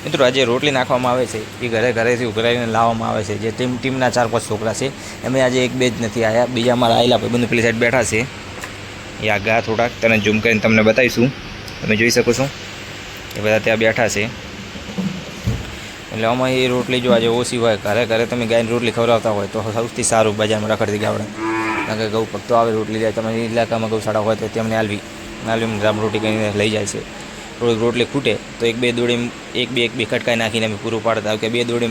મિત્રો આજે રોટલી નાખવામાં આવે છે એ ઘરે ઘરેથી ઉઘરાવીને લાવવામાં આવે છે. જે ટીમના 4-5 છોકરા છે એમાં આજે 1-2 જ નથી આવ્યા. બીજા અમારા આવેલા ભાઈબંધો પેલી સાઈડ બેઠા છે. એ આગા થોડાક તને ઝૂમ કરીને તમને બતાવીશું. તમે જોઈ શકો છો એ બધા ત્યાં બેઠા છે. એટલે આમાં એ રોટલી જો આજે ઓછી હોય, ઘરે ઘરે તમે ગાયને રોટલી ખવડાવતા હોય તો સૌથી સારું બજારમાં રખડતી ગાવડે. કારણ કે ગૌ ભક્તો આવે રોટલી જાય, તમે ઇલાકામાં ગૌશાળા હોય તો તેમને આલવી રામ રોટી કરીને લઈ જાય છે. થોડીક રોટલી ખૂટે તો 1-2 દોડી 1-2 ખટકાઈ નાખીને અમે પૂરું પાડતા. કે 2 દોડી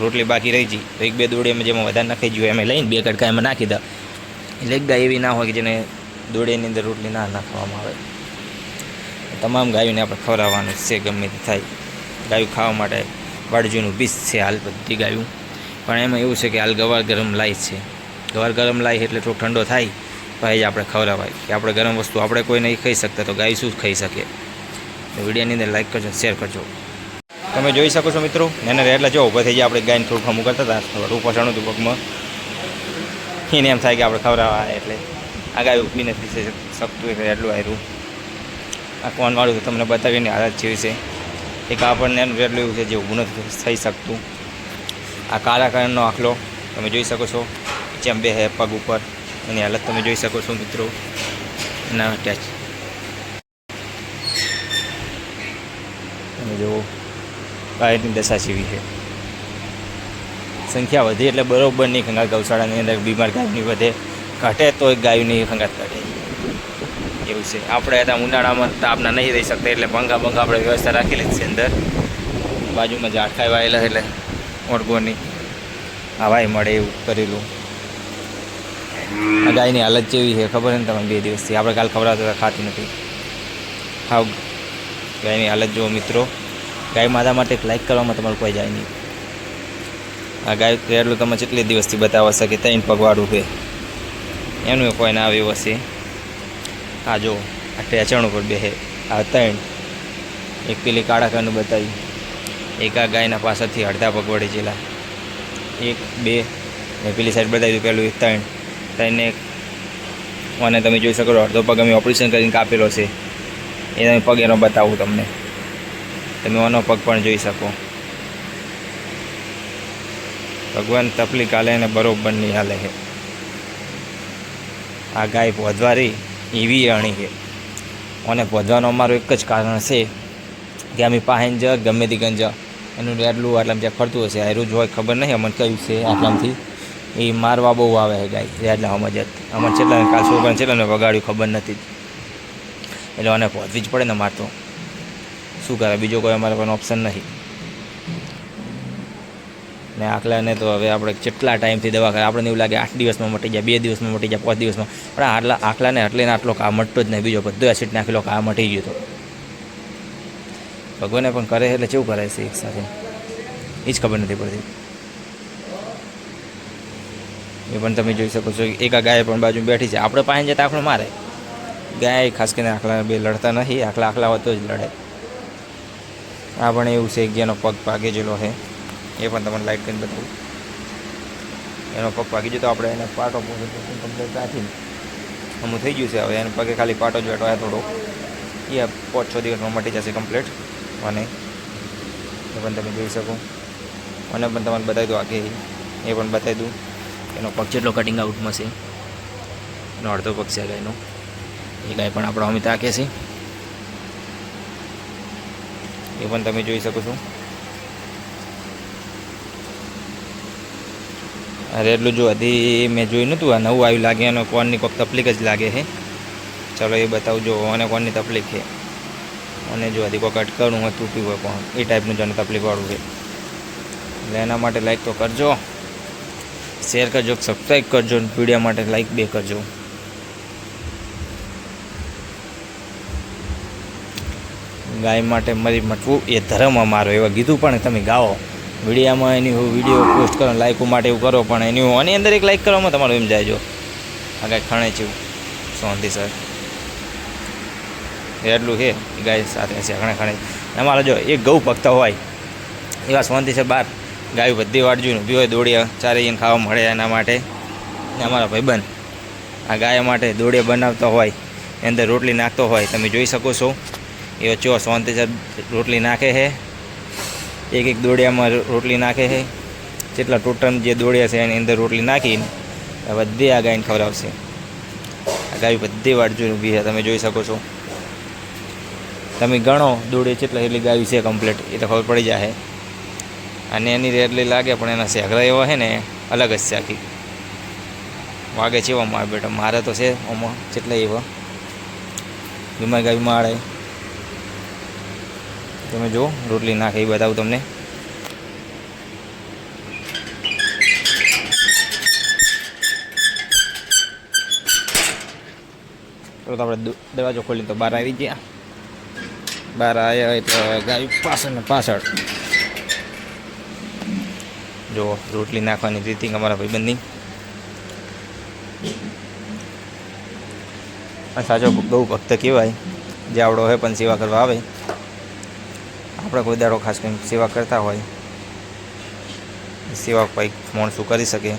રોટલી બાકી રહી ગઈ તો 1-2 દોડી અમે જેમાં વધારે નાખી જોઈએ અમે લઈને 2 ખટકા એમાં નાખી દા. એટલે એક ગાય એવી ના હોય કે જેને દોડીની અંદર રોટલી ના નાખવામાં આવે. તમામ ગાયોને આપણે ખવડાવવાનું છે ગમે તે થાય. ગાયું ખાવા માટે વાડજીનું બીજ છે હાલ બધી ગાયું. પણ એમાં એવું છે કે હાલ ગવાર ગરમ લાય છે. ગવાર ગરમ લાય એટલે થોડોક ઠંડો થાય પછી જ આપણે ખવડાવાય. કે આપણે ગરમ વસ્તુ આપણે કોઈ નહીં ખાઈ શકતા તો ગાય શું ખાઈ શકે. તો વિડીયોની અંદર લાઈક કરજો, શેર કરજો. તમે જોઈ શકો છો મિત્રો, એને એટલે જો ઊભા થઈ જાય આપણે ગાયને થોડું ખમું કરતા હતા, થોડું પછાણું હતું પગમાં. એને એમ થાય કે આપણે ખવડાવવા એટલે આ ગાય ઊભી નથી થઈ શકતું એટલે એટલું આવ્યું. આ કોનવાળું તો તમને બતાવીને હાલત જેવી છે. એક આપણને એનું રેટલું એવું છે જે ઊભું નથી થઈ શકતું. આ કાળા કલરનો આખલો તમે જોઈ શકો છો, જેમ બે હે પગ ઉપર, એની હાલત તમે જોઈ શકો છો મિત્રો. એના અટેચ તમે જુઓ ગાયની દશા જેવી છે. સંખ્યા વધી એટલે બરાબર નહીં ખંગાત ગૌશાળાની અંદર બીમાર ગાયની વધે, ઘટે તો એક ગાયની ખંગાત ઘટે એવું છે. આપણે હતા ઉનાળામાં તાપના નહીં રહી શકતા એટલે પંખા આપણે વ્યવસ્થા રાખેલી જ છે અંદર. બાજુમાં ઝાડખાઈ વાયેલા એટલે ઓળગોની હવાઈ મળે એવું કરેલું. આ ગાયની હાલત જેવી છે ખબર ને તમે 2 દિવસથી આપણે કાલ ખવડાવતા ખાતી નથી. હાવ ગાયની હાલત જુઓ મિત્રો. ગાય માતા માટે એક લાઈક કરવામાં તમારું કોઈ જાય નહીં. આ ગાય એટલું તમે કેટલી દિવસથી બતાવો છે કે 3 પગવાળું છે એનું કોઈ ના આવ્યું હશે. આ જો આ ટેચણ ઉપર બેહે આ 3. એક પેલી કાળા કલરનું બતાવી, એક આ ગાયના પાછળથી અડધા પગ વળી જેલા 1-2 ને પેલી સાઈડ બતાવી પેલું 3 ને અને તમે જોઈ શકો અડધો પગ અમે ઓપરેશન કરીને કાપેલો છે. એ તમે પગ એનો બતાવું તમને. તમે આનો પગ પણ જોઈ શકો. ભગવાન તકલીફ હાલે ને બરોબર નહીં હાલે છે. આ ગાય પોધવારી એવી અણી છે. અને પોધવાનું અમારું એક જ કારણ છે કે અમે પાહેન જ ગમે તે ગંજ એનું એટલું આટલામાં જ્યાં ફરતું હશે આયરું જ હોય ખબર નહીં અમને કયું છે આટલામથી. એ મારવા બહુ આવે છે ગાય એટલે સમજ જ અમને છેલ્લા કાલ છોકરાને છેલ્લાને વગાડ્યું ખબર નથી. એટલે મને પહોંચવી જ પડે ને મારતો શું કરે, બીજો કોઈ અમારે પણ ઓપ્શન નહીં. ને આખલાને તો હવે આપણે કેટલા ટાઈમથી દવા કરે. આપણને એવું લાગે 8 દિવસમાં મટી જાય, 2 દિવસમાં મટી જાય, 5 દિવસમાં. પણ આખલાને આટલીને આટલો કા મટતો જ નહીં. બીજો બધો એસિડ નાખેલો કા મટી ગયો હતો. ભગવાને પણ કરે એટલે કેવું કરે છે એક સાથે એ જ ખબર નથી પડતી. એ પણ તમે જોઈ શકો છો. એક આ ગાય પણ બાજુ બેઠી છે. આપણે પાસે જતા આખલો મારે. ગાય ખાસ કરીને આખલા બે લડતા નથી. આખલા હોય તો જ લડે. આ પણ એવું છે કે જેનો પગ ભાગેલો છે એ પણ તમને લાઈટ કરીને બતાવું. એનો પગ ભાગી જતો આપણે એને પાટો કમ્પ્લીટ રાખીને અમું થઈ ગયું છે. હવે એને પગે ખાલી પાટો જ વેટવાય થોડો. એ 5-6 દિવસમાં મટી જશે કમ્પ્લીટ. અને એ પણ તમે જોઈ શકો. અને પણ તમને બતાવી દઉં આગે એ પણ બતાવી દઉં. એનો પગ જેટલો કટિંગ આઉટમાં છે. એનો અડધો પગ છે ગાયનો. એ ગાય પણ આપણો અમિત આંકે છે. એ પણ તમે જોઈ શકો છો. અરે એટલું જો હજી મેં જોયું નહોતું. આ નવું આવ્યું લાગે. એનો કોનની કોઈક તકલીફ જ લાગે છે. ચાલો એ બતાવજો. અને કોનની તકલીફ છે. અને જો હજી કોઈ અટકણું હોય તૂટ્યું હોય પણ એ ટાઈપનું જ તકલીફવાળું છે. એટલે એના માટે લાઈક તો કરજો, શેર કરજો, સબસ્ક્રાઈબ કરજો. વિડીયો માટે લાઈક 2 કરજો. ગાય માટે મરી મટવું એ ધર્મ અમારો એવા કીધું પણ તમે ગાઓ. વિડીયામાં એની વિડીયો પોસ્ટ કરો લાઈકો માટે એવું કરો પણ એની આની અંદર એક લાઈક કરવામાં તમારું એમ જાય. જો આ ગાય ખણે છે સોનથી સર એટલું છે ગાય સાથે છે ખણે. અમારે જો એક ગૌ ભક્ત હોય એવા સોનથી છે 12 ગાયું બધી વાટજું ઊભી હોય દોડિયા ચારે એને ખાવા મળે એના માટે. ને અમારા ભાઈબંધ આ ગાય માટે દોડિયા બનાવતો હોય એની અંદર રોટલી નાખતો હોય તમે જોઈ શકો છો. એ ચો સોનથી રોટલી નાખે છે એક એક દોડિયામાં રોટલી નાખે છે. જેટલા ટોટલ જે દોડિયા છે એની અંદર રોટલી નાખીને બધી આ ગાયને ખવડાવશે. આ ગાય બધી વાટ જોઈને ઊભી છે, તમે જોઈ શકો છો. તમે ગણો દોડે કેટલા એટલી ગાય છે કમ્પ્લીટ, એ તો ખબર પડી જાય. અને એની એટલી લાગે પણ એના શેઘરા એવા છે ને અલગ જ છે આખી. વાગે છે એવા મારે બેટા, મારે તો છે આમાં કેટલા એવા બીમાર ગાય માળે. તમે જો રોટલી નાખે એ બતાવું તમને. તો આપણે દરવાજો ખોલીને તો બહાર આવી ગયા. બહાર આવ્યા એટલે ગાય પાછળ ને પાછળ. જો રોટલી નાખવાની રીતિ અમારા ભાઈબંધની. સાચો બહુ ભક્ત કહેવાય, જે આવડો હોય પણ સેવા કરવા આવે. આપણે કોઈ દાડો ખાસ કરીને સેવા કરતા હોય, સેવા કંઈક માણસો કરી શકે.